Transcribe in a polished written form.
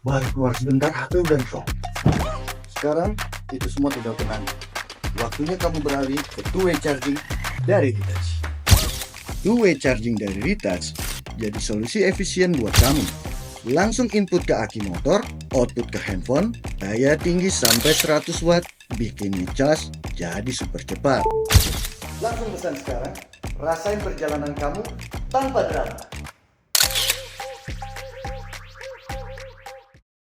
Baru keluar sebentar HP udah shock. Sekarang itu semua tidak tenang. Waktunya kamu beralih ke two-way charging dari Retouch. Two-way charging dari Retouch jadi solusi efisien buat kamu. Langsung input ke aki motor, output ke handphone, daya tinggi sampai 100 watt, bikin ngecas jadi super cepat. Langsung pesan sekarang, rasain perjalanan kamu tanpa drama.